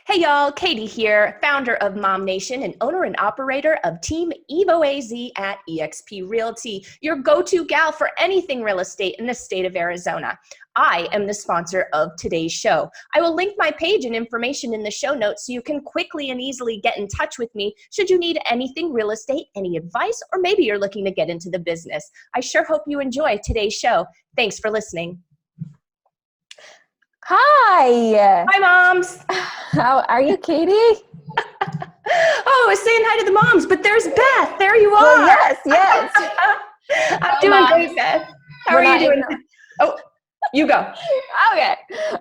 Hey y'all, Katie here, founder of MOMnation and owner and operator of Team Evo AZ at eXp Realty, your go-to gal for anything real estate in the state of Arizona. I am the sponsor of today's show. I will link my page and information in the show notes so you can quickly and easily get in touch with me should you need anything real estate, any advice, or maybe you're looking to get into the business. I sure hope you enjoy today's show. Thanks for listening. Hi. Hi, moms. How are you, Katie? Oh, I was saying hi to the moms, but there's Beth. There you are. Well, yes. I'm doing great, Beth. How are you doing? Oh, you go. Okay.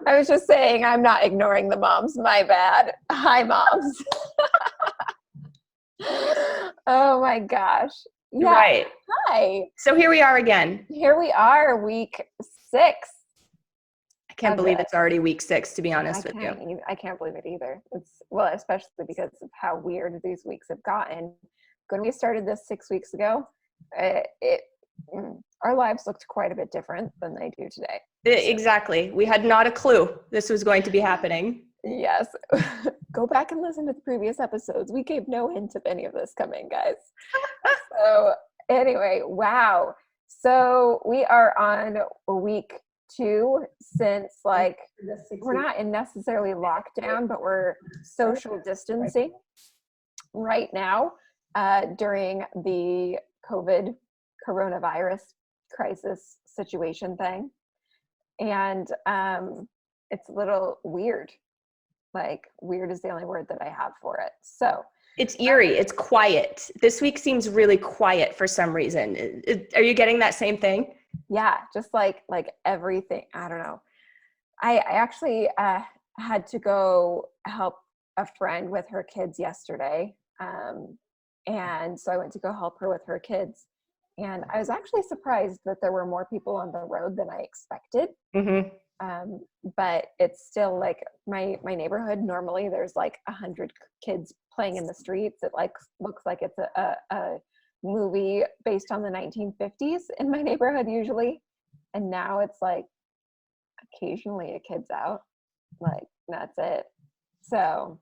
I was just saying I'm not ignoring the moms. My bad. Hi, moms. Oh, my gosh. Yeah. Right. Hi. So here we are again. Here we are, week 6. I can't believe it's already week 6, to be honest with you. I can't believe it either. Well, especially because of how weird these weeks have gotten. When we started this 6 weeks ago, our lives looked quite a bit different than they do today. Exactly. We had not a clue this was going to be happening. Yes. Go back and listen to the previous episodes. We gave no hint of any of this coming, guys. So anyway, wow. So we are on week 2 since we're not in necessarily lockdown, but we're social distancing right now during the coronavirus crisis situation thing. And it's a little weird. Weird is the only word that I have for it. So it's eerie. It's quiet. This week seems really quiet for some reason. Are you getting that same thing? Yeah, just like everything. I don't know. I actually had to go help a friend with her kids yesterday. And so I went to go help her with her kids. And I was actually surprised that there were more people on the road than I expected. Mm-hmm. But it's still my neighborhood. Normally there's 100 kids playing in the streets. It looks like it's a movie based on the 1950s in my neighborhood usually, and now it's occasionally a kid's out, that's it. So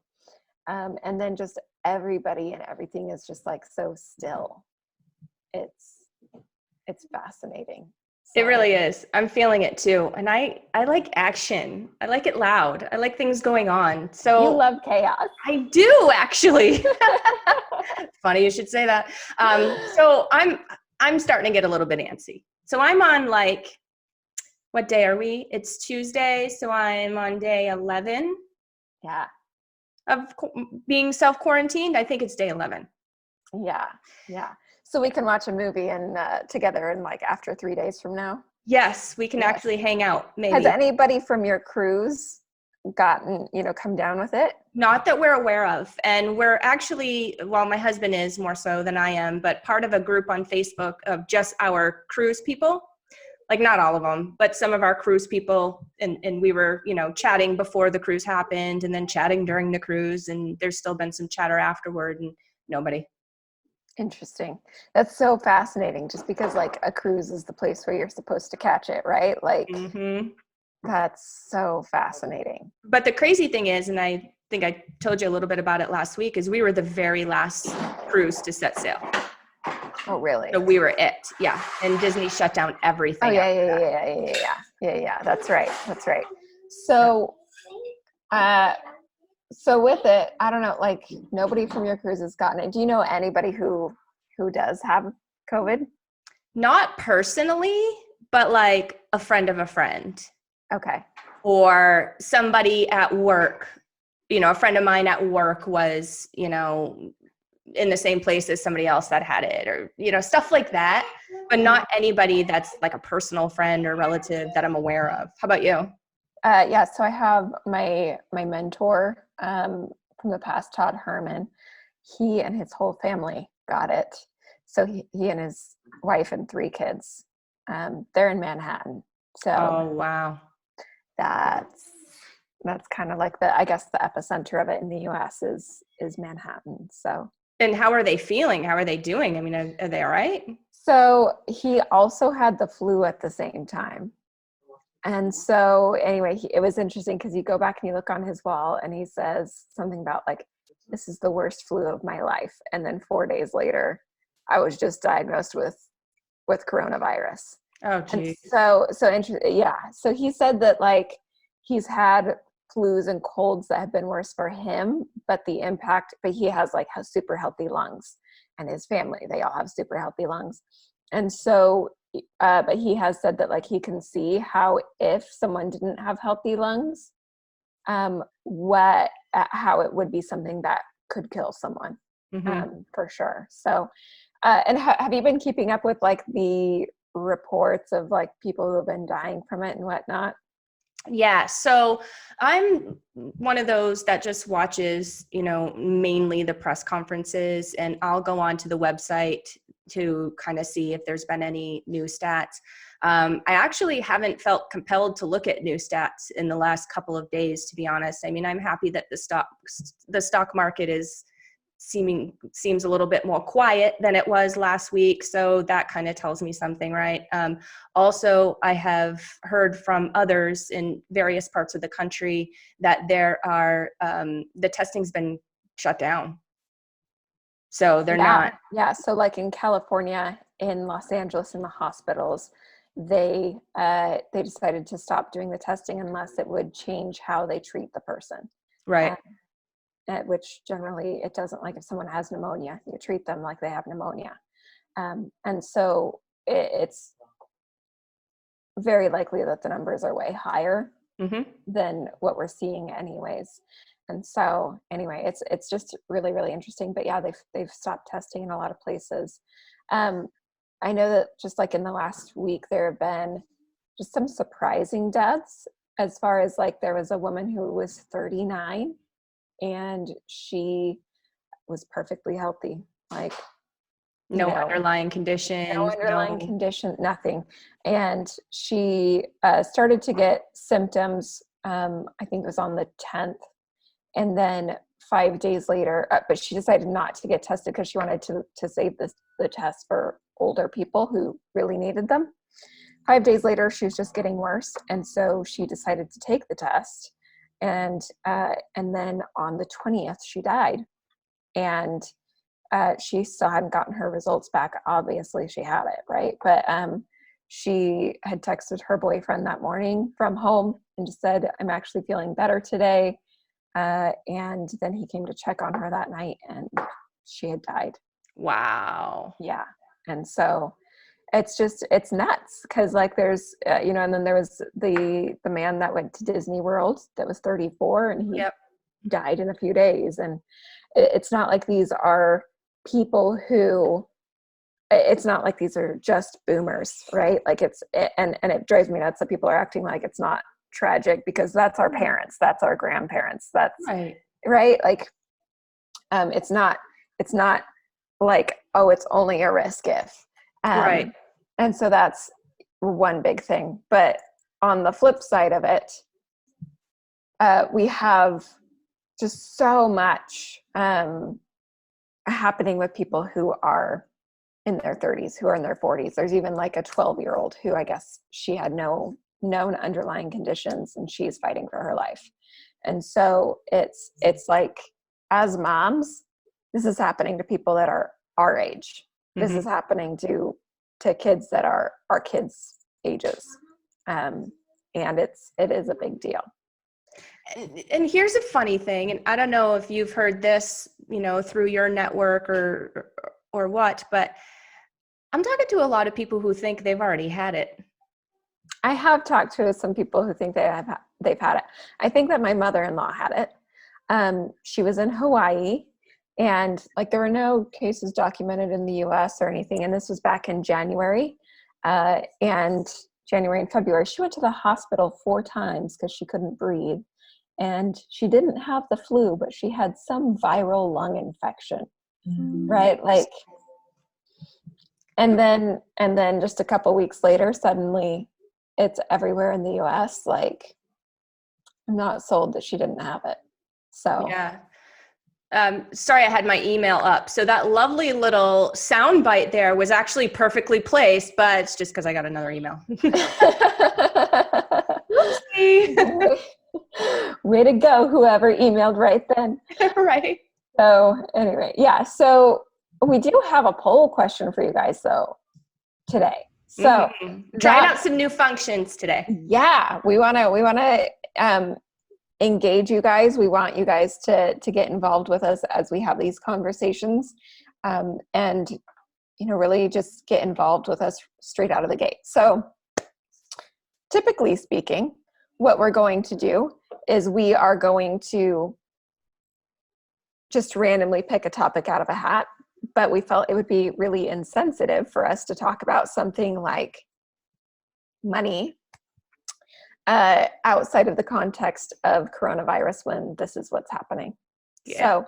and then just everybody and everything is just so still. It's fascinating. So. It really is. I'm feeling it too. And I like action. I like it loud. I like things going on. So you love chaos. I do, actually. Funny you should say that. So I'm starting to get a little bit antsy. So I'm on what day are we? It's Tuesday. So I'm on day 11. Yeah. Of being self-quarantined. I think it's day 11. Yeah. Yeah. So we can watch a movie and together and after 3 days from now? Yes, we can actually hang out. Maybe. Has anybody from your cruise gotten, come down with it? Not that we're aware of. And we're actually, well, my husband is more so than I am, but part of a group on Facebook of just our cruise people. Not all of them, but some of our cruise people. And we were, chatting before the cruise happened and then chatting during the cruise. And there's still been some chatter afterward and nobody. Interesting. That's so fascinating, just because a cruise is the place where you're supposed to catch it, right? Mm-hmm. That's so fascinating. But the crazy thing is, and I think I told you a little bit about it last week, is we were the very last cruise to set sail. Oh, really? So we were it. Yeah. And Disney shut down everything. Oh, yeah. That's right. So, so with it, I don't know, nobody from your cruise has gotten it. Do you know anybody who does have COVID? Not personally, but a friend of a friend. Okay. Or somebody at work, a friend of mine at work was, in the same place as somebody else that had it, or, stuff like that, but not anybody that's a personal friend or relative that I'm aware of. How about you? Yeah, so I have my mentor from the past, Todd Herman. He and his whole family got it. So he and his wife and 3 kids. They're in Manhattan. So oh wow, that's kind of I guess the epicenter of it in the U.S. is Manhattan. So. And how are they feeling? How are they doing? I mean, are they all right? So he also had the flu at the same time. And so anyway, it was interesting because you go back and you look on his wall and he says something about like, this is the worst flu of my life. And then 4 days later, I was just diagnosed with coronavirus. Oh, And geez. so interesting. Yeah. So he said that like he's had flus and colds that have been worse for him, but he has like super healthy lungs, and his family, they all have super healthy lungs. And so, but he has said that like he can see how if someone didn't have healthy lungs, how it would be something that could kill someone, for sure. So, and have you been keeping up with like the reports of like people who have been dying from it and whatnot? Yeah. So I'm one of those that just watches, mainly the press conferences, and I'll go on to the website to kind of see if there's been any new stats. I actually haven't felt compelled to look at new stats in the last couple of days, to be honest. I mean, I'm happy that the stock market seems a little bit more quiet than it was last week. So that kind of tells me something, right? Also, I have heard from others in various parts of the country that the testing's been shut down. So they're not. Yeah. So like in California, in Los Angeles, in the hospitals, they decided to stop doing the testing unless it would change how they treat the person. Right. Which generally it doesn't. Like if someone has pneumonia, you treat them like they have pneumonia. And so it's very likely that the numbers are way higher than what we're seeing anyways. And so anyway, it's just really, really interesting. But yeah, they've stopped testing in a lot of places. I know that just like in the last week, there have been just some surprising deaths, as far as like there was a woman who was 39 and she was perfectly healthy. Like No underlying conditions. No underlying condition, nothing. And she started to get symptoms, I think it was on the 10th. And then 5 days later, but she decided not to get tested because she wanted to save the test for older people who really needed them. 5 days later, she was just getting worse. And so she decided to take the test. And then on the 20th, she died. And she still hadn't gotten her results back. Obviously, she had it, right? But she had texted her boyfriend that morning from home and just said, I'm actually feeling better today. And then he came to check on her that night and she had died. Wow. Yeah. And so it's nuts because like there's, and then there was the man that went to Disney World that was 34 and he died in a few days. And it's not like these are people who, it's not like these are just boomers, right? Like and it drives me nuts that people are acting like it's not tragic because that's our parents, that's our grandparents, that's right. Like, it's not like, oh, it's only a risk if, right. And so that's one big thing. But on the flip side of it, we have just so much happening with people who are in their 30s, who are in their 40s. There's even like a 12-year-old who I guess she had no known underlying conditions and she's fighting for her life. And so it's like, as moms, this is happening to people that are our age. This is happening to kids that are our kids' ages. And it is a big deal. And here's a funny thing, and I don't know if you've heard this, through your network or what, but I'm talking to a lot of people who think they've already had it. I have talked to some people who think they've had it. I think that my mother-in-law had it. She was in Hawaii, and like there were no cases documented in the U.S. or anything. And this was back in January, and February. She went to the hospital 4 times because she couldn't breathe, and she didn't have the flu, but she had some viral lung infection, right? Like, and then just a couple weeks later, suddenly it's everywhere in the US. Like, I'm not sold that she didn't have it. So yeah. Sorry, I had my email up. So that lovely little sound bite there was actually perfectly placed, but it's just because I got another email. Way to go, whoever emailed right then. Right. So anyway, yeah. So we do have a poll question for you guys though today. So trying out some new functions today. Yeah, we wanna engage you guys. We want you guys to get involved with us as we have these conversations, and really just get involved with us straight out of the gate. So typically speaking, what we're going to do is we are going to just randomly pick a topic out of a hat, but we felt it would be really insensitive for us to talk about something like money outside of the context of coronavirus when this is what's happening. Yeah.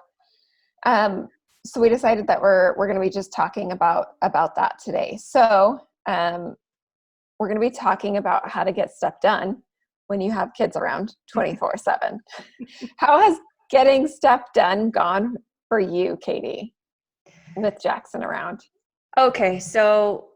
So we decided that we're going to be just talking about that today. So we're going to be talking about how to get stuff done when you have kids around 24/7. How has getting stuff done gone for you, Katie, with Jackson around? Okay, so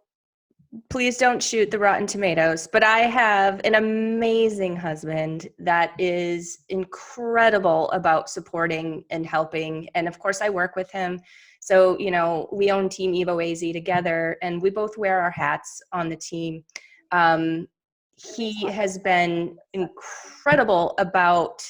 please don't shoot the rotten tomatoes, but I have an amazing husband that is incredible about supporting and helping. And of course I work with him. So, we own Team Evo AZ together and we both wear our hats on the team. He has been incredible about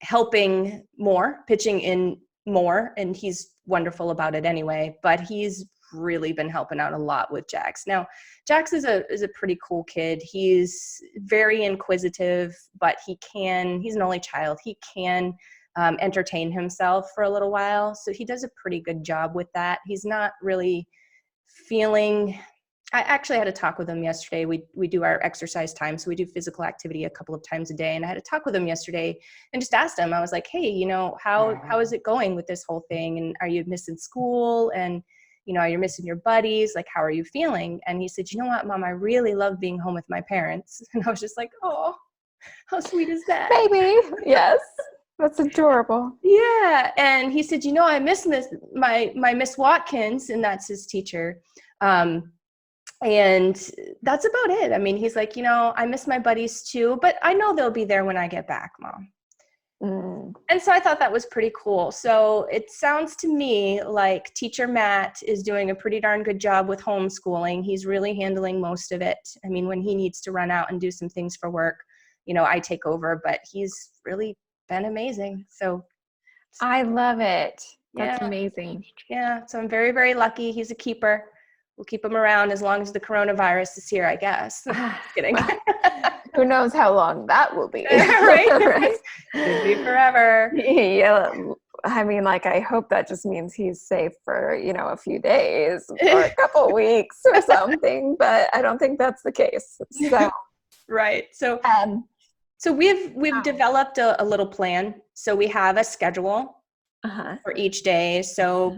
helping more, pitching in more, and he's wonderful about it anyway, but he's really been helping out a lot with Jax. Now, Jax is a pretty cool kid. He's very inquisitive, but he's an only child. He can entertain himself for a little while. So he does a pretty good job with that. He's not really I actually had a talk with him yesterday. We do our exercise time. So we do physical activity a couple of times a day. And I had a talk with him yesterday and just asked him, I was like, hey, how is it going with this whole thing? And are you missing school? And you're missing your buddies. Like, how are you feeling? And he said, you know what, Mom, I really love being home with my parents. And I was just like, oh, how sweet is that? Baby. Yes. That's adorable. Yeah. And he said, I miss my Miss Watkins, and that's his teacher. And that's about it. I mean, he's like, I miss my buddies too, but I know they'll be there when I get back, Mom. And so I thought that was pretty cool. So it sounds to me like Teacher Matt is doing a pretty darn good job with homeschooling. He's really handling most of it. I mean, when he needs to run out and do some things for work, I take over, but he's really been amazing. So I love it. That's amazing. Yeah. So I'm very, very lucky. He's a keeper. We'll keep him around as long as the coronavirus is here, I guess. Just kidding. Who knows how long that will be. Right? Could be forever. Yeah. I mean, I hope that just means he's safe for, a few days or a couple weeks or something, but I don't think that's the case. So, right. So, we've developed a little plan. So we have a schedule for each day. So,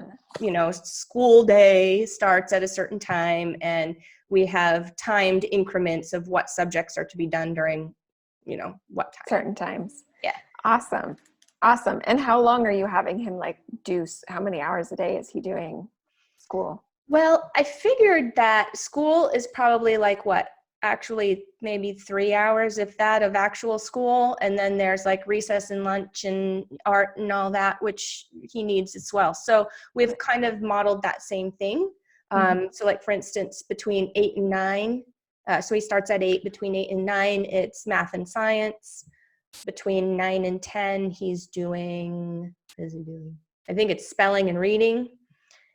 school day starts at a certain time, and we have timed increments of what subjects are to be done during, what time. Certain times. Yeah. Awesome. And how long are you having him do, how many hours a day is he doing school? Well, I figured that school is probably actually maybe 3 hours, if that, of actual school. And then there's recess and lunch and art and all that, which he needs as well. So we've kind of modeled that same thing. So for instance, between 8 and 9, so he starts at 8, between 8 and 9, it's math and science. Between 9 and 10, he's doing, what is he doing? I think it's spelling and reading.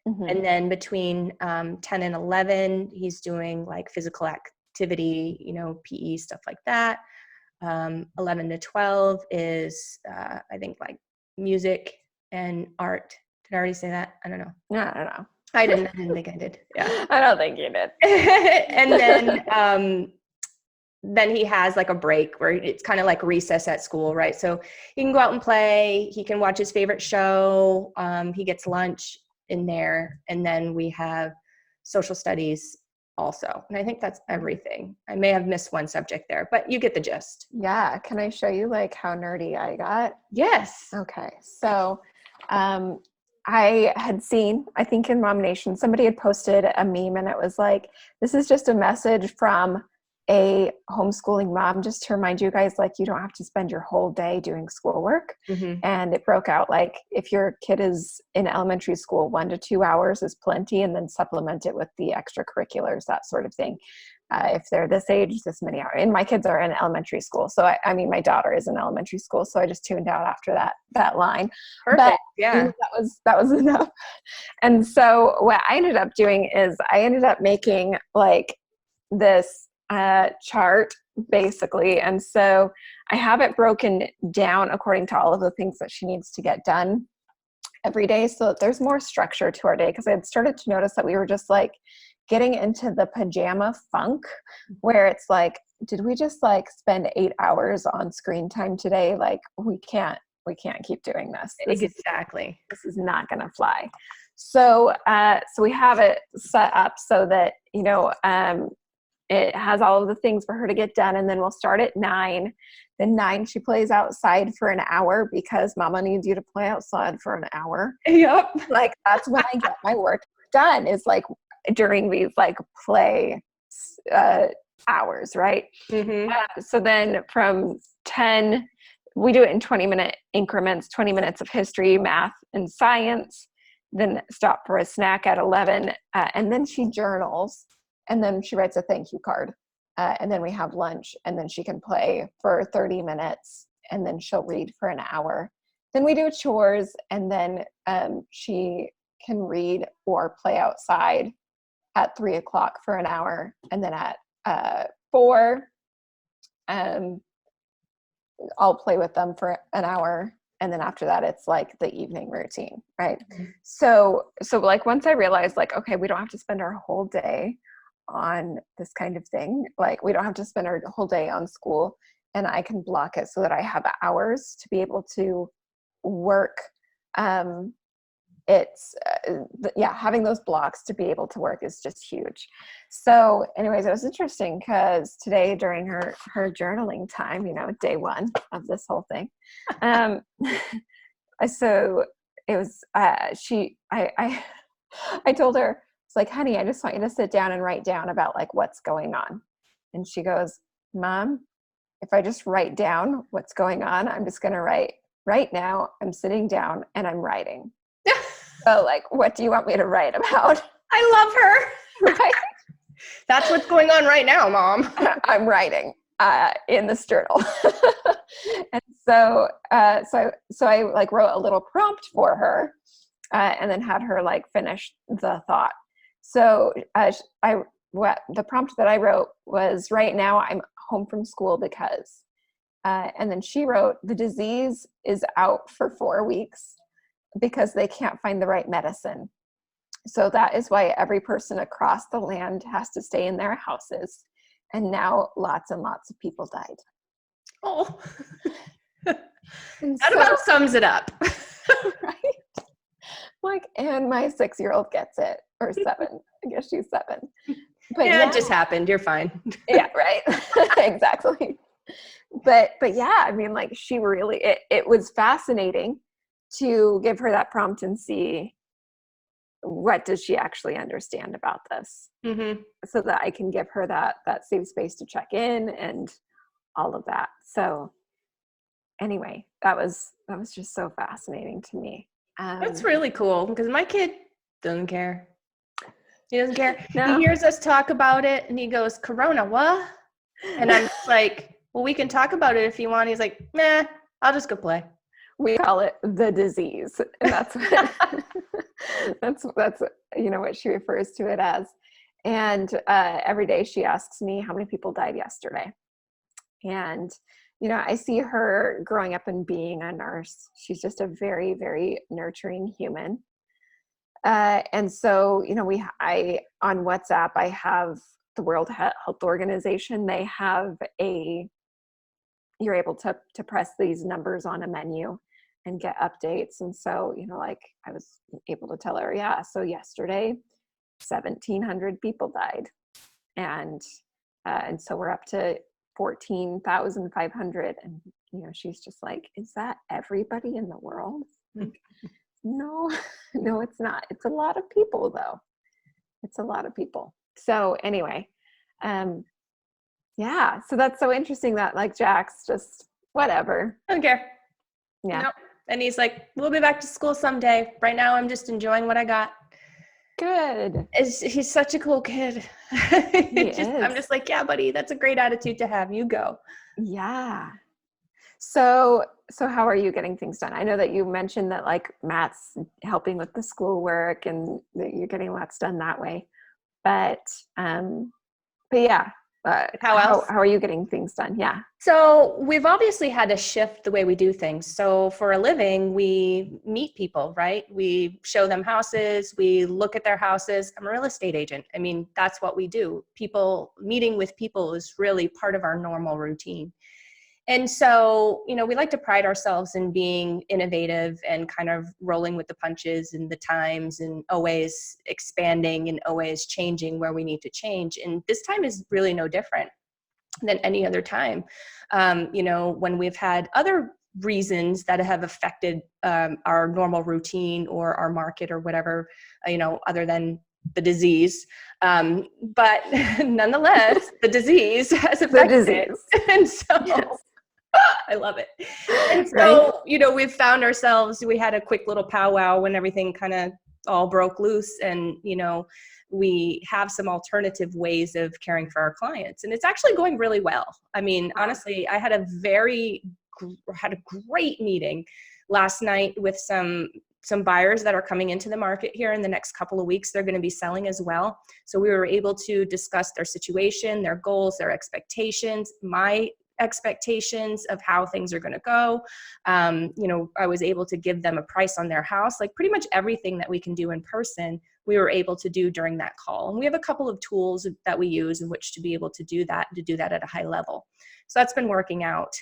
And then between 10 and 11, he's doing physical activity, PE, stuff like that. 11 to 12 is, I think, music and art. Did I already say that? I don't know. No, I don't know. I didn't think I did. Yeah. I don't think you did. And then he has a break where it's kind of recess at school, right? So he can go out and play. He can watch his favorite show. He gets lunch in there. And then we have social studies also. And I think that's everything. I may have missed one subject there, but you get the gist. Yeah. Can I show you how nerdy I got? Yes. Okay. So I had seen, I think in MOMnation, somebody had posted a meme and it was this is just a message from a homeschooling mom, just to remind you guys, like, you don't have to spend your whole day doing schoolwork. And it broke out, like, if your kid is in elementary school, 1 to 2 hours is plenty, and then supplement it with the extracurriculars, that sort of thing. If they're this age, this many hours. And my kids are in elementary school. So I mean, my daughter is in elementary school. So I just tuned out after that line. Perfect. But, yeah. That was enough. And so what I ended up doing is I ended up making like this chart basically. And so I have it broken down according to all of the things that she needs to get done every day, so that there's more structure to our day. Because I had started to notice that we were just like getting into the pajama funk, where it's like, did we just like spend 8 hours on screen time today? Like, we can't keep doing this. Exactly. This is not going to fly. So we have it set up so that, it has all of the things for her to get done, and then we'll start at 9. Then 9, she plays outside for an hour, because mama needs you to play outside for an hour. Yep. Like, that's when I get my work done, is like during these like play hours, right? So then from 10, we do it in 20-minute increments, 20 minutes of history, math, and science, then stop for a snack at 11, and then she journals. And then she writes a thank you card. And then we have lunch, and then she can play for 30 minutes, and then she'll read for an hour. Then we do chores, and then she can read or play outside at 3 o'clock for an hour. And then at 4, I'll play with them for an hour. And then after that, it's like the evening routine, right? So like, once I realized, like, okay, we don't have to spend our whole day on this kind of thing. Like, we don't have to spend our whole day on school, and I can block it so that I have hours to be able to work. Having those blocks to be able to work is just huge. So anyways, it was interesting because today during her journaling time, day 1 of this whole thing, so it was, I told her, it's like, honey, I just want you to sit down and write down about like what's going on. And she goes, Mom, if I just write down what's going on, I'm just going to write, right now I'm sitting down and I'm writing. So like, what do you want me to write about? I love her. Right? That's what's going on right now, Mom. I'm writing in this journal. And so I like wrote a little prompt for her, and then had her like finish the thought. So the prompt that I wrote was, right now I'm home from school because, and then she wrote, the disease is out for 4 weeks because they can't find the right medicine. So that is why every person across the land has to stay in their houses. And now lots and lots of people died. Oh, that about sums it up. Right? Like, and my 6-year-old gets it, or 7. I guess she's 7. But yeah, it just happened. You're fine. Yeah, right. Exactly. But yeah, I mean, like, she really, it was fascinating to give her that prompt and see what does she actually understand about this, so that I can give her that safe space to check in and all of that. So anyway, that was just so fascinating to me. That's really cool, because my kid doesn't care. He doesn't care. No. He hears us talk about it and he goes, Corona, what? And I'm like, well, we can talk about it if you want. He's like, nah, I'll just go play. We call it the disease. And that's that's what she refers to it as. And every day she asks me how many people died yesterday. And I see her growing up and being a nurse. She's just a very, very nurturing human. And so, on WhatsApp, I have the World Health Organization. They have you're able to press these numbers on a menu and get updates. And so, like, I was able to tell her, yeah, so yesterday, 1,700 people died. And so we're up to 14,500. And, she's just like, is that everybody in the world? Like, no, it's not. It's a lot of people, though. It's a lot of people. So anyway, Yeah. So that's so interesting that like Jack's just whatever. I don't care. Yeah. Nope. And he's like, we'll be back to school someday. Right now, I'm just enjoying what I got. Good. He's such a cool kid. He I'm is. just like, yeah, buddy, that's a great attitude to have. You go. Yeah. So how are you getting things done? I know that you mentioned that like Matt's helping with the schoolwork and that you're getting lots done that way. But yeah, How else? how are you getting things done? Yeah. So we've obviously had to shift the way we do things. So for a living, we meet people, right? We show them houses. We look at their houses. I'm a real estate agent. I mean, that's what we do. Meeting with people is really part of our normal routine. And so, we like to pride ourselves in being innovative and kind of rolling with the punches and the times and always expanding and always changing where we need to change. And this time is really no different than any other time. When we've had other reasons that have affected our normal routine or our market or whatever, other than the disease. But nonetheless, the disease has affected it. And so yes. I love it. And so, right. We've found ourselves, we had a quick little powwow when everything kind of all broke loose and, we have some alternative ways of caring for our clients. And it's actually going really well. I mean, honestly, I had a great meeting last night with some buyers that are coming into the market here in the next couple of weeks. They're going to be selling as well. So we were able to discuss their situation, their goals, their expectations, my expectations of how things are going to go. I was able to give them a price on their house, like pretty much everything that we can do in person, we were able to do during that call. And we have a couple of tools that we use in which to be able to do that at a high level. So that's been working out.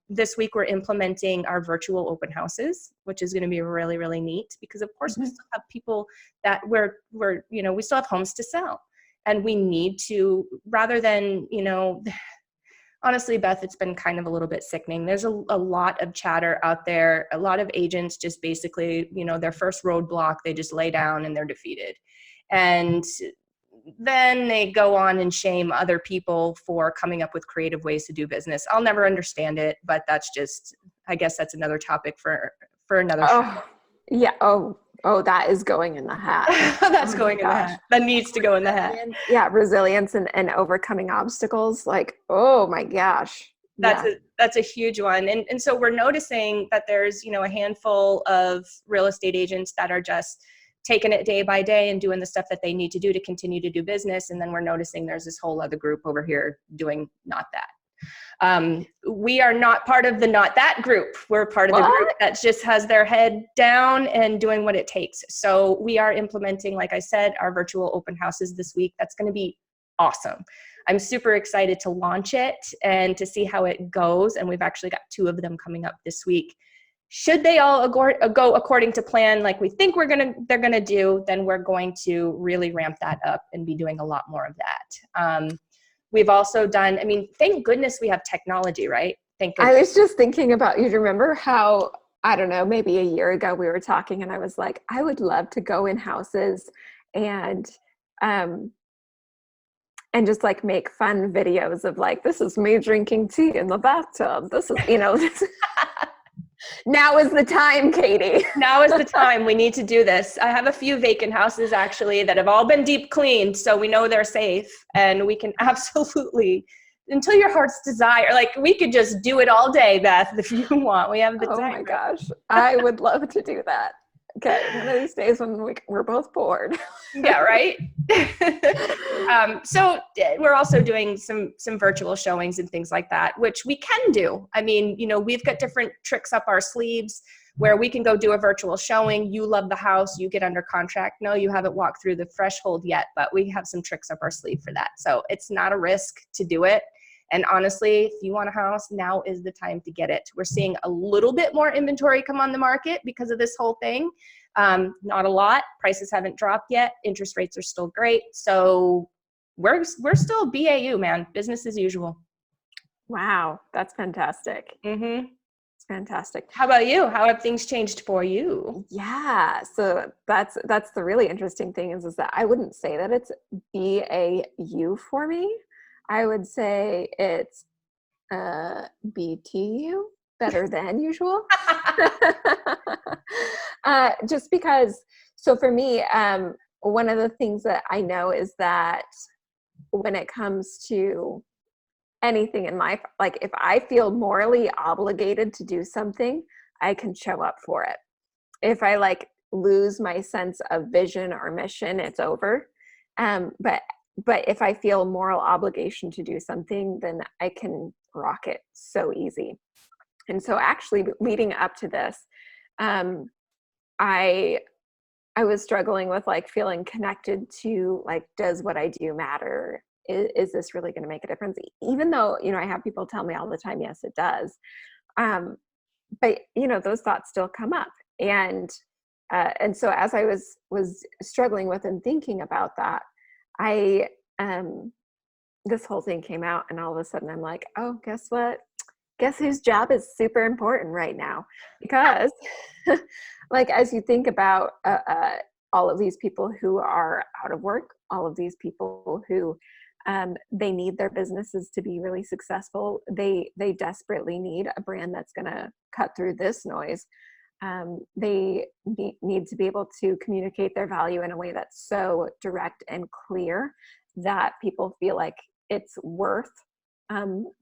This week, we're implementing our virtual open houses, which is going to be really, really neat because of course we still have people that we still have homes to sell, and we need to, rather than, honestly, Beth, it's been kind of a little bit sickening. There's a lot of chatter out there. A lot of agents just basically, their first roadblock, they just lay down and they're defeated. And then they go on and shame other people for coming up with creative ways to do business. I'll never understand it, but that's just, I guess that's another topic for another show. Yeah. Oh, that is going in the hat. That's going in the hat. That needs to go in the hat. Yeah, resilience and overcoming obstacles. Like, oh my gosh. That's a huge one. And so we're noticing that there's, a handful of real estate agents that are just taking it day by day and doing the stuff that they need to do to continue to do business. And then we're noticing there's this whole other group over here doing not that. We are not part of the not that group. We're part of the group that just has their head down and doing what it takes. So we are implementing, like I said, our virtual open houses this week. That's going to be awesome. I'm super excited to launch it and to see how it goes. And we've actually got 2 of them coming up this week. Should they all go according to plan, like we think they're going to do, then we're going to really ramp that up and be doing a lot more of that. We've also done, thank goodness we have technology, right? Thank goodness. I was just thinking about, you remember how, I don't know, maybe a year ago we were talking and I was like, I would love to go in houses and just like make fun videos of like, this is me drinking tea in the bathtub. This is, now is the time, Katie. Now is the time. We need to do this. I have a few vacant houses actually that have all been deep cleaned, so we know they're safe, and we can absolutely, until your heart's desire, like we could just do it all day, Beth, if you want. We have the time. Oh my gosh. I would love to do that. Okay, one of these days when we're both bored. Yeah, right? So we're also doing some virtual showings and things like that, which we can do. We've got different tricks up our sleeves where we can go do a virtual showing. You love the house, you get under contract. No, you haven't walked through the threshold yet, but we have some tricks up our sleeve for that. So it's not a risk to do it. And honestly, if you want a house, now is the time to get it. We're seeing a little bit more inventory come on the market because of this whole thing. Not a lot. Prices haven't dropped yet. Interest rates are still great. So we're still BAU, man. Business as usual. Wow, that's fantastic. Mm-hmm. It's fantastic. How about you? How have things changed for you? Yeah, so that's the really interesting thing is that I wouldn't say that it's BAU for me. I would say it's BTU, better than usual. Just because, so for me, one of the things that I know is that when it comes to anything in life, like if I feel morally obligated to do something, I can show up for it. If I like lose my sense of vision or mission, it's over. But if I feel moral obligation to do something, then I can rock it so easy. And so actually leading up to this, I was struggling with like feeling connected to like, does what I do matter? Is this really going to make a difference? Even though, I have people tell me all the time, yes, it does. But those thoughts still come up. And so as I was struggling with and thinking about that, this whole thing came out, and all of a sudden I'm like, oh, guess what? Guess whose job is super important right now? Because like, as you think about all of these people who are out of work, all of these people who they need their businesses to be really successful. They desperately need a brand that's going to cut through this noise. They need to be able to communicate their value in a way that's so direct and clear that people feel like it's worth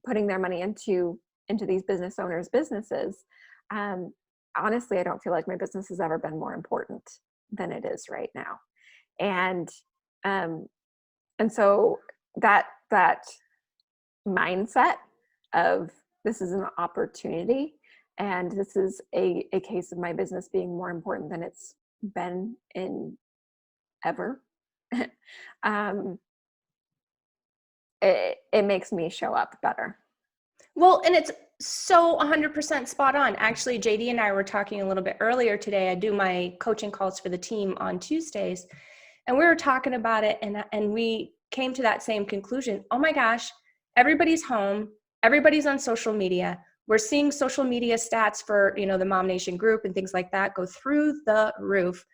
putting their money into these business owners' businesses. Honestly, I don't feel like my business has ever been more important than it is right now. And so that mindset of this is an opportunity, and this is a case of my business being more important than it's been in ever. It makes me show up better. Well, and it's so 100% spot on. Actually, JD and I were talking a little bit earlier today. I do my coaching calls for the team on Tuesdays, and we were talking about it, and we came to that same conclusion. Oh my gosh, everybody's home. Everybody's on social media. We're seeing social media stats for, the MOMnation group and things like that go through the roof.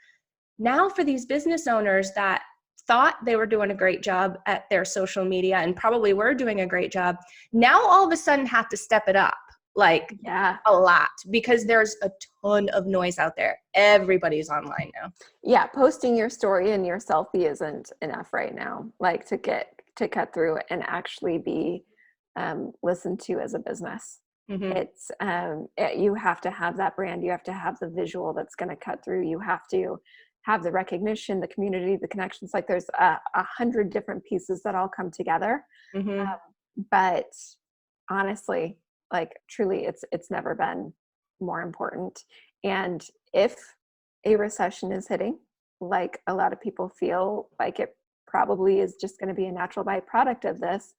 Now for these business owners that thought they were doing a great job at their social media and probably were doing a great job, now all of a sudden have to step it up, like a lot, because there's a ton of noise out there. Everybody's online now. Yeah, posting your story and your selfie isn't enough right now, like to cut through and actually be listened to as a business. Mm-hmm. It's you have to have that brand. You have to have the visual that's going to cut through. You have to have the recognition, the community, the connections. Like there's 100 different pieces that all come together. Mm-hmm. But honestly, like truly, it's never been more important. And if a recession is hitting, like a lot of people feel like it probably is just going to be a natural byproduct of this,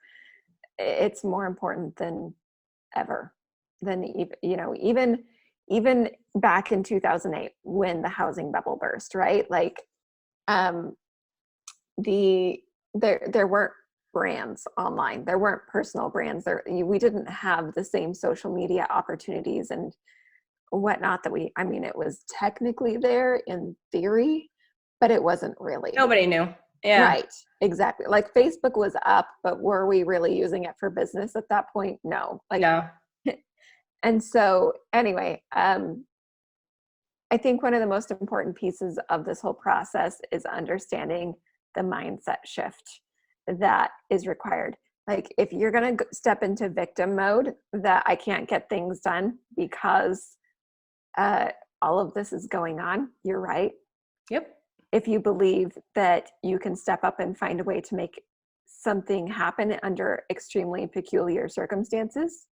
it's more important than ever. Than even back in 2008 when the housing bubble burst, right? Like there weren't brands online, there weren't personal brands there. We didn't have the same social media opportunities and whatnot that it was technically there in theory, but it wasn't really. Nobody knew. Yeah. Right. Exactly. Like Facebook was up, but were we really using it for business at that point? No. No. And so anyway, I think one of the most important pieces of this whole process is understanding the mindset shift that is required. Like if you're going to step into victim mode, that I can't get things done because all of this is going on, you're right. Yep. If you believe that you can step up and find a way to make something happen under extremely peculiar circumstances,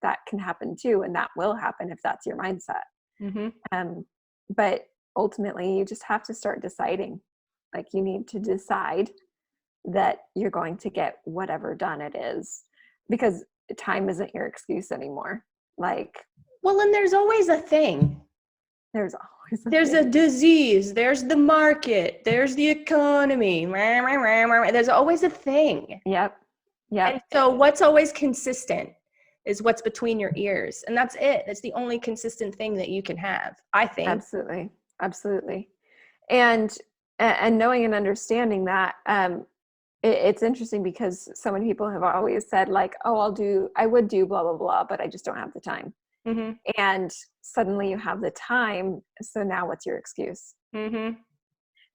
that can happen too. And that will happen if that's your mindset. Mm-hmm. But ultimately you just have to start deciding, like you need to decide that you're going to get whatever done it is, because time isn't your excuse anymore. Like, well, and there's always a thing. There's always there's a disease, there's the market, there's the economy. There's always a thing. Yep. And so what's always consistent is what's between your ears. And that's it. That's the only consistent thing that you can have, I think. Absolutely. And knowing and understanding that, it's interesting because so many people have always said like, oh, I would do blah, blah, blah, but I just don't have the time. Mm-hmm. And suddenly you have the time. So now what's your excuse? Mm-hmm.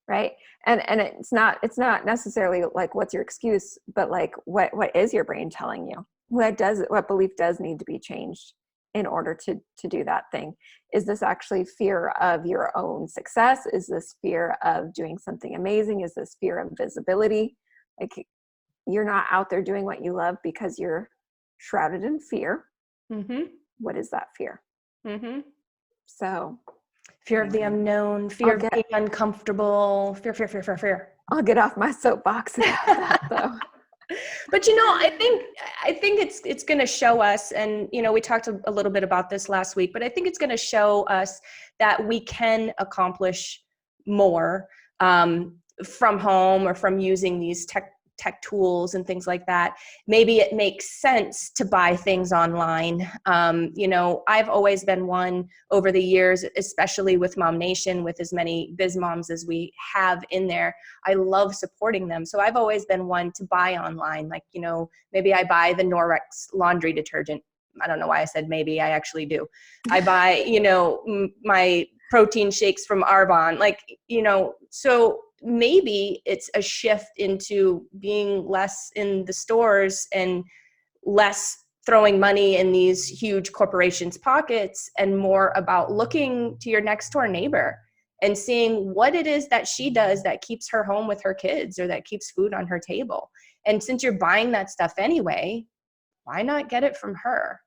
Right. And it's not necessarily like, what's your excuse, but like, what is your brain telling you? What belief does need to be changed in order to do that thing? Is this actually fear of your own success? Is this fear of doing something amazing? Is this fear of visibility? Like, you're not out there doing what you love because you're shrouded in fear. Mm-hmm. What is that fear? Mm-hmm. So Fear of the unknown, fear of being uncomfortable, fear. I'll get off my soapbox about that though. But I think it's going to show us, and we talked a little bit about this last week, but I think it's going to show us that we can accomplish more from home or from using these tech tools and things like that. Maybe it makes sense to buy things online. I've always been one over the years, especially with MOMnation, with as many biz moms as we have in there. I love supporting them. So I've always been one to buy online. Like, maybe I buy the Norwex laundry detergent. I don't know why I said maybe, I actually do. I buy, my protein shakes from Arbonne, so maybe it's a shift into being less in the stores and less throwing money in these huge corporations' pockets, and more about looking to your next door neighbor and seeing what it is that she does that keeps her home with her kids or that keeps food on her table. And since you're buying that stuff anyway, why not get it from her?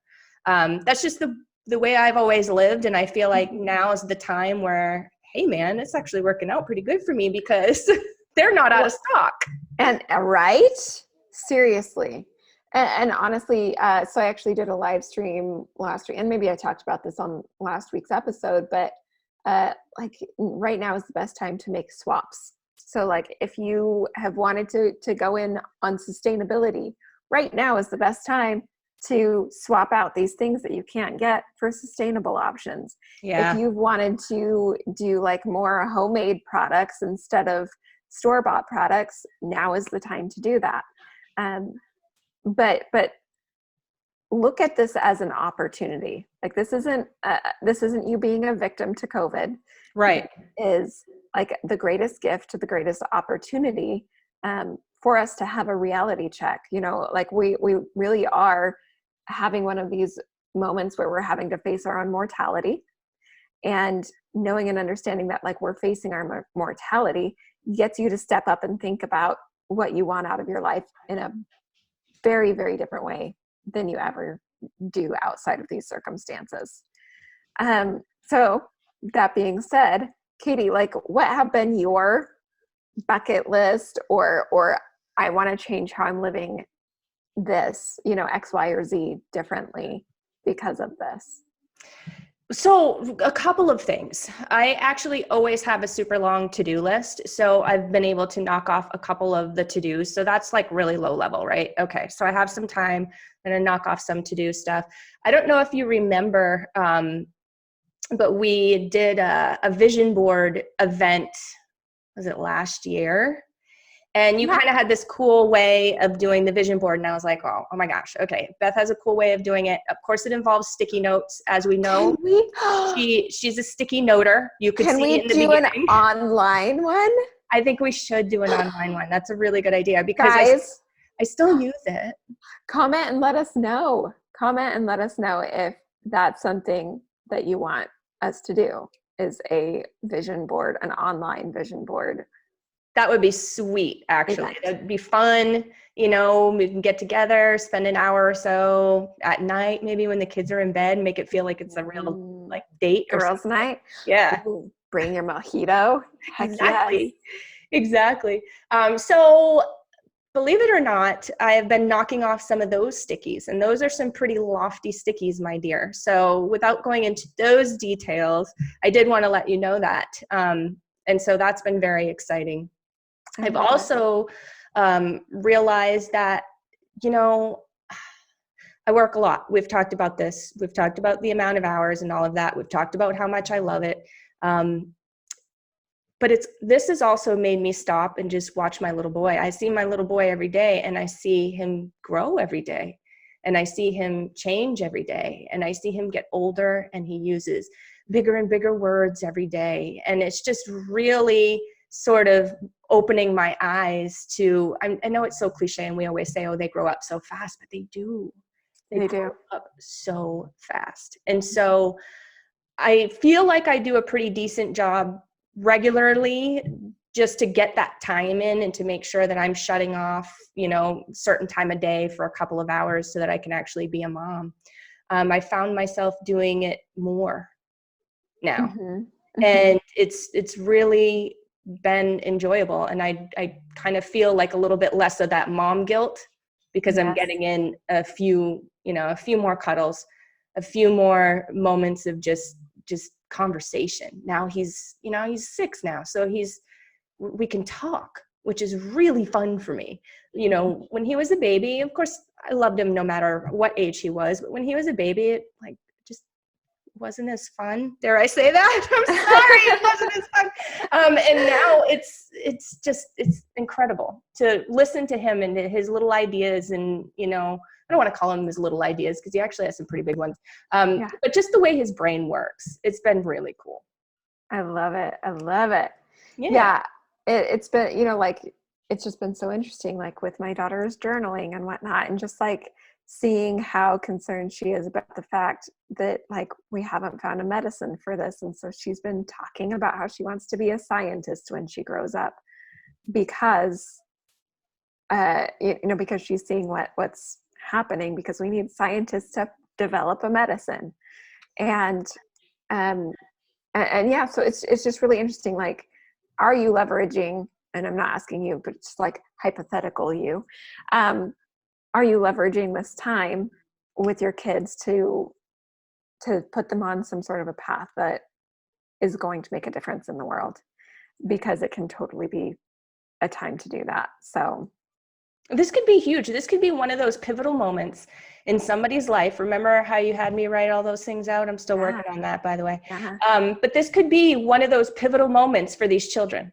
That's just the way I've always lived. And I feel like now is the time where, hey man, it's actually working out pretty good for me because they're not out of stock. And right? Seriously. And honestly, so I actually did a live stream last week, and maybe I talked about this on last week's episode, but like right now is the best time to make swaps. So like if you have wanted to go in on sustainability, right now is the best time to swap out these things that you can't get for sustainable options. Yeah. If you've wanted to do like more homemade products instead of store-bought products, now is the time to do that. But look at this as an opportunity. Like this isn't you being a victim to COVID. Right. It is like the greatest gift, the greatest opportunity for us to have a reality check. Like we really are having one of these moments where we're having to face our own mortality, and knowing and understanding that like we're facing our mortality gets you to step up and think about what you want out of your life in a very, very different way than you ever do outside of these circumstances. So that being said, Katie, like what have been your bucket list or I want to change how I'm living this, X, Y, or Z differently because of this? So a couple of things. I actually always have a super long to-do list. So I've been able to knock off a couple of the to-dos. So that's like really low level, right? Okay. So I have some time. I'm going to knock off some to-do stuff. I don't know if you remember, but we did a vision board event. Was it last year? And you kind of had this cool way of doing the vision board. And I was like, oh my gosh. Okay. Beth has a cool way of doing it. Of course, it involves sticky notes. As we know, she's a sticky noter. You could see it in the beginning. Can we do an online one? I think we should do an online one. That's a really good idea because guys, I still use it. Comment and let us know. Comment and let us know if that's something that you want us to do, is a vision board, an online vision board. That would be sweet, actually. That'd be fun. We can get together, spend an hour or so at night, maybe when the kids are in bed, make it feel like it's a real like date. Girls' night. Yeah. Ooh, bring your mojito. Heck exactly. Yes. Exactly. So believe it or not, I have been knocking off some of those stickies, and those are some pretty lofty stickies, my dear. So without going into those details, I did want to let you know that. And so that's been very exciting. I've also realized that, I work a lot. We've talked about this. We've talked about the amount of hours and all of that. We've talked about how much I love it. but this has also made me stop and just watch my little boy. I see my little boy every day, and I see him grow every day, and I see him change every day, and I see him get older, and he uses bigger and bigger words every day. And it's just really sort of opening my eyes to, I know it's so cliche and we always say, oh, they grow up so fast, but they do. They grow up so fast. And so I feel like I do a pretty decent job regularly just to get that time in and to make sure that I'm shutting off, certain time of day for a couple of hours so that I can actually be a mom. I found myself doing it more now. Mm-hmm. Mm-hmm. And it's really been enjoyable. And I kind of feel like a little bit less of that mom guilt because I'm getting in a few more cuddles, a few more moments of just conversation. Now he's 6 now. So we can talk, which is really fun for me. When he was a baby, of course, I loved him no matter what age he was, but when he was a baby, it just wasn't as fun. Dare I say that? I'm sorry, it wasn't as fun. And now it's incredible to listen to him and his little ideas. And, I don't want to call him his little ideas because he actually has some pretty big ones. But just the way his brain works, it's been really cool. I love it. Yeah. It's been, it's just been so interesting, like with my daughter's journaling and whatnot, and just like seeing how concerned she is about the fact that we haven't found a medicine for this. And so she's been talking about how she wants to be a scientist when she grows up because, because she's seeing what's happening, because we need scientists to develop a medicine. And yeah, so it's just really interesting. Like, are you leveraging, and I'm not asking you, but it's like hypothetical you, are you leveraging this time with your kids to put them on some sort of a path that is going to make a difference in the world? Because it can totally be a time to do that. So this could be huge. This could be one of those pivotal moments in somebody's life. Remember how you had me write all those things out? I'm still working on that, by the way. But this could be one of those pivotal moments for these children.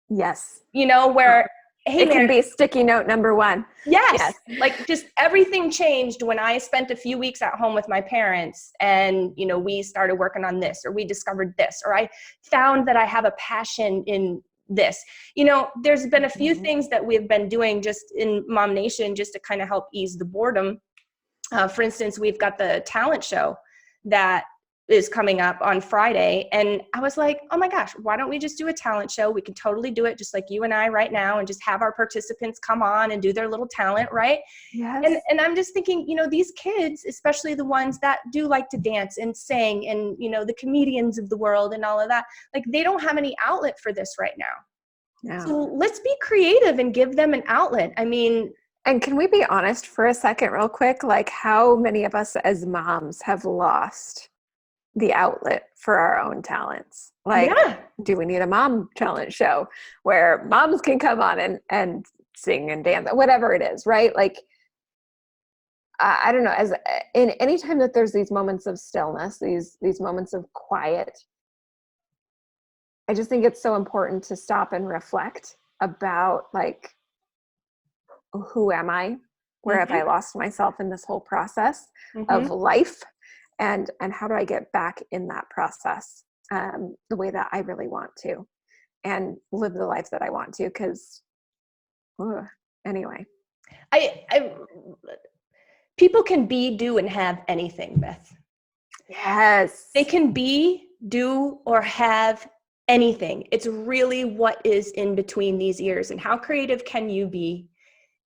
Yes. Where, hey, it can be sticky note number 1. Yes. Like just everything changed when I spent a few weeks at home with my parents and, we started working on this, or we discovered this, or I found that I have a passion in this. There's been a few things that we've been doing just in MOMnation just to kind of help ease the boredom. For instance, we've got the talent show that is coming up on Friday. And I was like, oh my gosh, why don't we just do a talent show? We can totally do it just like you and I right now, and just have our participants come on and do their little talent, right? Yes. And I'm just thinking, these kids, especially the ones that do like to dance and sing and, the comedians of the world and all of that, like they don't have any outlet for this right now. No. So let's be creative and give them an outlet. I mean, and can we be honest for a second real quick? Like, how many of us as moms have lost the outlet for our own talents? Like, do we need a mom talent show where moms can come on and sing and dance, whatever it is, right? Like, I don't know, as in any time that there's these moments of stillness, these moments of quiet, I just think it's so important to stop and reflect about, like, who am I? Where have I lost myself in this whole process of life? And how do I get back in that process the way that I really want to, and live the life that I want to? Because anyway, I people can be, do, and have anything, Beth. Yes, they can be, do, or have anything. It's really what is in between these ears, and how creative can you be,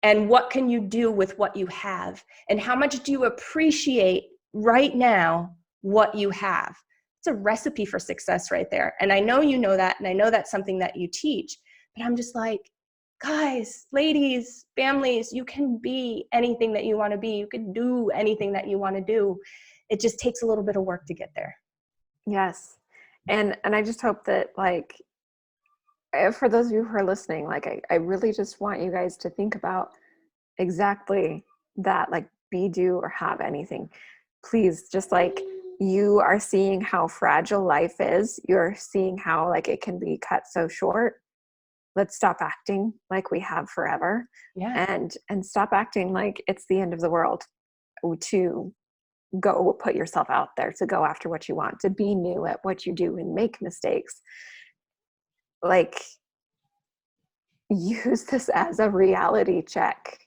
and what can you do with what you have, and how much do you appreciate right now what you have. It's a recipe for success right there. And I know you know that, and I know that's something that you teach, but I'm just like, guys, ladies, families, you can be anything that you want to be. You can do anything that you want to do. It just takes a little bit of work to get there. Yes. And I just hope that, like, for those of you who are listening, like, I really just want you guys to think about exactly that, like, be, do, or have anything. Please, just like, you are seeing how fragile life is. You're seeing how like it can be cut so short. Let's stop acting like we have forever. Yeah. And stop acting like it's the end of the world to go put yourself out there, to go after what you want, to be new at what you do and make mistakes. Like, use this as a reality check.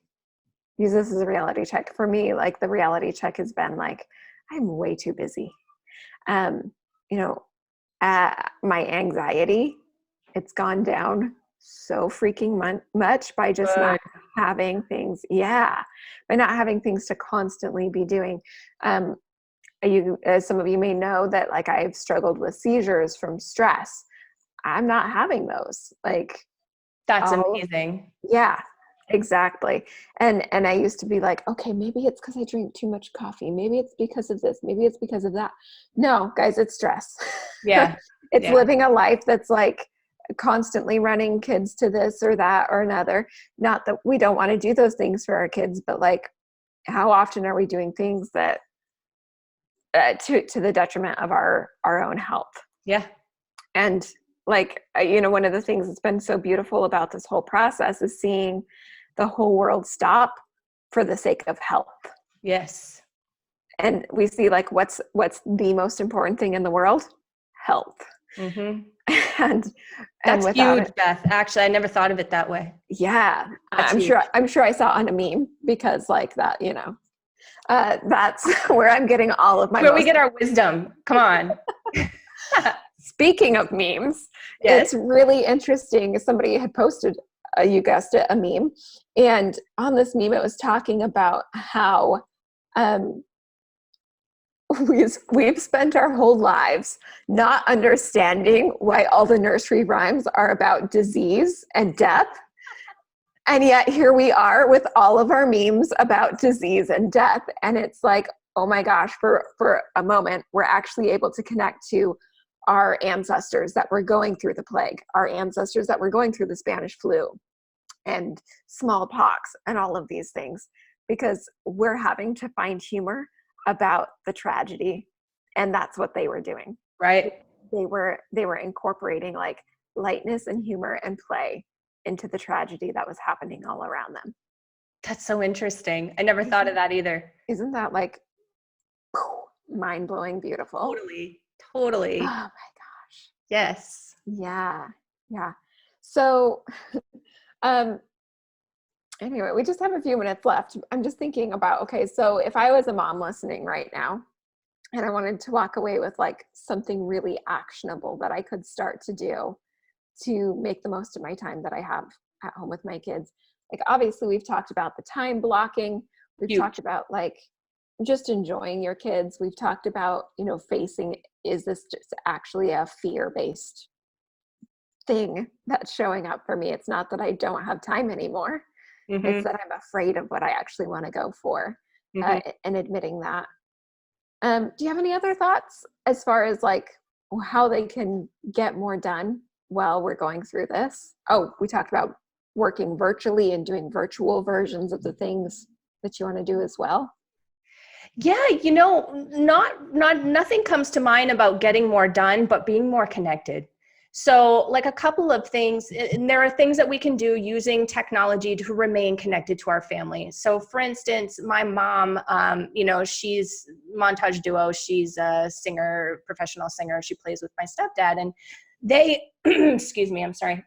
Use this as a reality check. For me, like the reality check has been like, I'm way too busy. You know, my anxiety, it's gone down so freaking much by just not having things. Yeah. By not having things to constantly be doing. As some of you may know that like I've struggled with seizures from stress. I'm not having those. Like, That's amazing. Yeah, exactly. And I used to be like, okay, maybe it's because I drink too much coffee. Maybe it's because of this. Maybe it's because of that. No, guys, it's stress. Yeah. It's living a life that's like constantly running kids to this or that or another. Not that we don't want to do those things for our kids, but like, how often are we doing things that to the detriment of our own health? Yeah. And like, one of the things that's been so beautiful about this whole process is seeing the whole world stop for the sake of health. Yes. And we see like, what's the most important thing in the world? Health. Mm-hmm. And that's without huge, Beth. Actually, I never thought of it that way. Yeah. I'm sure I saw on a meme because like that, that's where I'm getting all of my. Where we get our wisdom. Come on. Speaking of memes, yes. It's really interesting. Somebody had posted, you guessed it, a meme. And on this meme, it was talking about how we've spent our whole lives not understanding why all the nursery rhymes are about disease and death. And yet here we are with all of our memes about disease and death. And it's like, oh my gosh, for a moment, we're actually able to connect to our ancestors that were going through the plague, our ancestors that were going through the Spanish flu and smallpox and all of these things, because we're having to find humor about the tragedy. And that's what they were doing. Right. They were incorporating like lightness and humor and play into the tragedy that was happening all around them. That's so interesting. I never thought of that either. Isn't that like mind-blowing beautiful? Totally. Oh my gosh. Yes. Yeah. So anyway, we just have a few minutes left. I'm just thinking about, okay, so if I was a mom listening right now and I wanted to walk away with like something really actionable that I could start to do to make the most of my time that I have at home with my kids. Like, obviously we've talked about the time blocking. We've talked about like just enjoying your kids. We've talked about, facing, is this just actually a fear-based thing that's showing up for me? It's not that I don't have time anymore. Mm-hmm. It's that I'm afraid of what I actually want to go for, and admitting that. Do you have any other thoughts as far as like how they can get more done while we're going through this? Oh, we talked about working virtually and doing virtual versions of the things that you want to do as well. Yeah, nothing comes to mind about getting more done, but being more connected. So like a couple of things, and there are things that we can do using technology to remain connected to our family. So for instance, my mom, she's Montage Duo. She's a singer, professional singer. She plays with my stepdad, and they, excuse me, I'm sorry.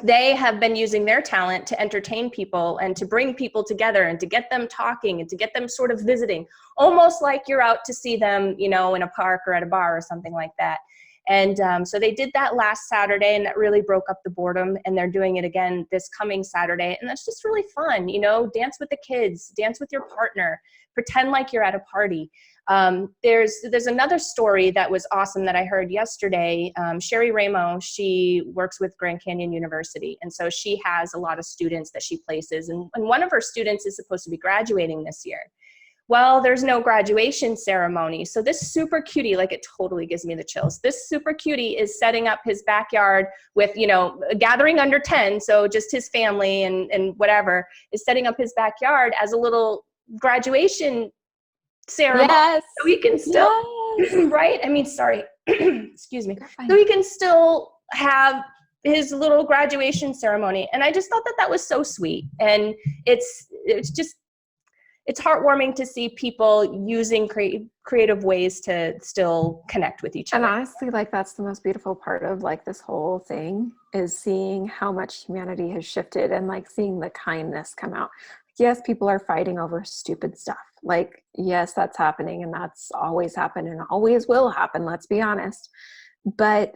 They have been using their talent to entertain people and to bring people together and to get them talking and to get them sort of visiting, almost like you're out to see them, in a park or at a bar or something like that. And so they did that last Saturday, and that really broke up the boredom, and they're doing it again this coming Saturday. And that's just really fun, dance with the kids, dance with your partner, pretend like you're at a party. There's another story that was awesome that I heard yesterday. Sherry Ramo, she works with Grand Canyon University. And so she has a lot of students that she places. And one of her students is supposed to be graduating this year. Well, there's no graduation ceremony. So this super cutie, like it totally gives me the chills. This super cutie is setting up his backyard with, a gathering under 10. So just his family and whatever, is setting up his backyard as a little graduation ceremony. Yes. So he can still Right? I mean, sorry. Excuse me. You're fine. So he can still have his little graduation ceremony. And I just thought that that was so sweet. And it's heartwarming to see people using creative ways to still connect with each other. And honestly, like, that's the most beautiful part of like this whole thing, is seeing how much humanity has shifted and like seeing the kindness come out. Yes, people are fighting over stupid stuff. Like, yes, that's happening, and that's always happened and always will happen. Let's be honest. But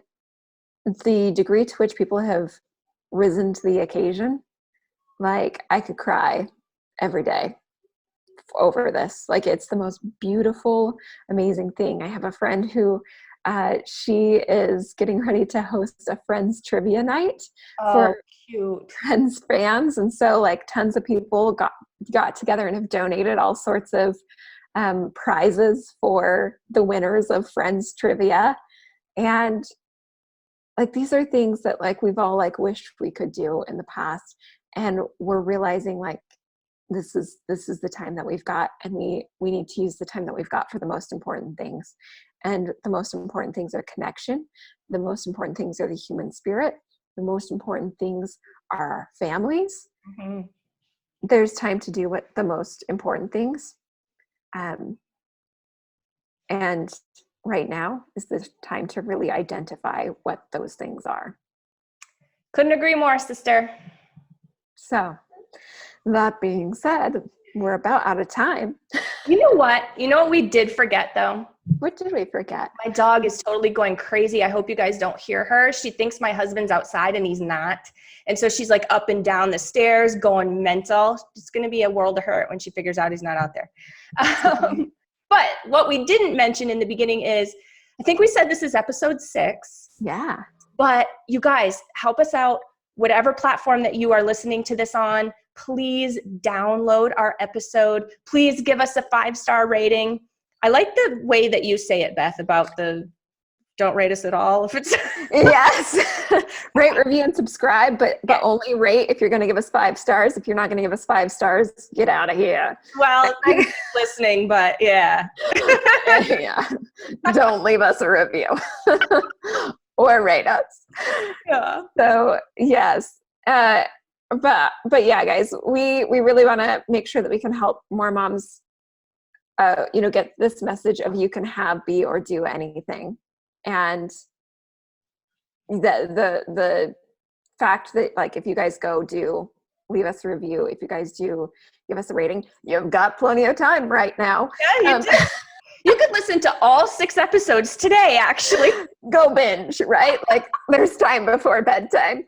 the degree to which people have risen to the occasion, like, I could cry every day over this. Like, it's the most beautiful, amazing thing. I have a friend who she is getting ready to host a Friends trivia night for cute Friends fans, and so like tons of people got together and have donated all sorts of prizes for the winners of Friends trivia. And like, these are things that like we've all like wished we could do in the past, and we're realizing like this is the time that we've got, and we need to use the time that we've got for the most important things. And the most important things are connection. The most important things are the human spirit. The most important things are our families. Mm-hmm. There's time to do what the most important things. And right now is the time to really identify what those things are. Couldn't agree more, sister. So that being said, we're about out of time. You know what? We did forget, though? What did we forget? My dog is totally going crazy. I hope you guys don't hear her. She thinks my husband's outside and he's not. And so she's like up and down the stairs going mental. It's going to be a world of hurt when she figures out he's not out there. But what we didn't mention in the beginning is, I think we said this is episode 6. Yeah. But you guys, help us out. Whatever platform that you are listening to this on, please download our episode. Please give us a 5-star rating. I like the way that you say it, Beth, about the don't rate us at all. If it's yes, rate, review, and subscribe, but only rate if you're going to give us 5 stars. If you're not going to give us 5 stars, get out of here. Well, thanks for listening, but yeah. Yeah, don't leave us a review or rate us. Yeah. So yes, but yeah, guys, we really want to make sure that we can help more moms, get this message of you can have, be, or do anything. And the fact that, like, if you guys leave us a review, if you guys do give us a rating, you've got plenty of time right now. Yeah, you do. You could listen to all 6 episodes today, actually. Go binge, right? Like, there's time before bedtime.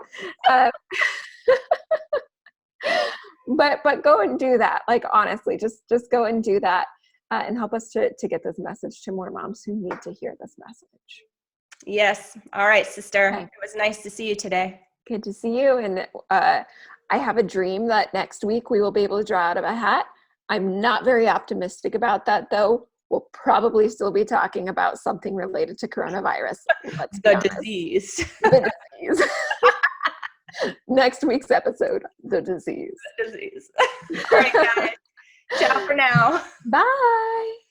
But go and do that. Like, honestly, just go and do that, and help us to get this message to more moms who need to hear this message. Yes. All right, sister. Okay. It was nice to see you today. Good to see you. And I have a dream that next week we will be able to draw out of a hat. I'm not very optimistic about that, though. We'll probably still be talking about something related to coronavirus. The disease. The disease. Next week's episode, the disease. The disease. All right, guys. Ciao for now. Bye.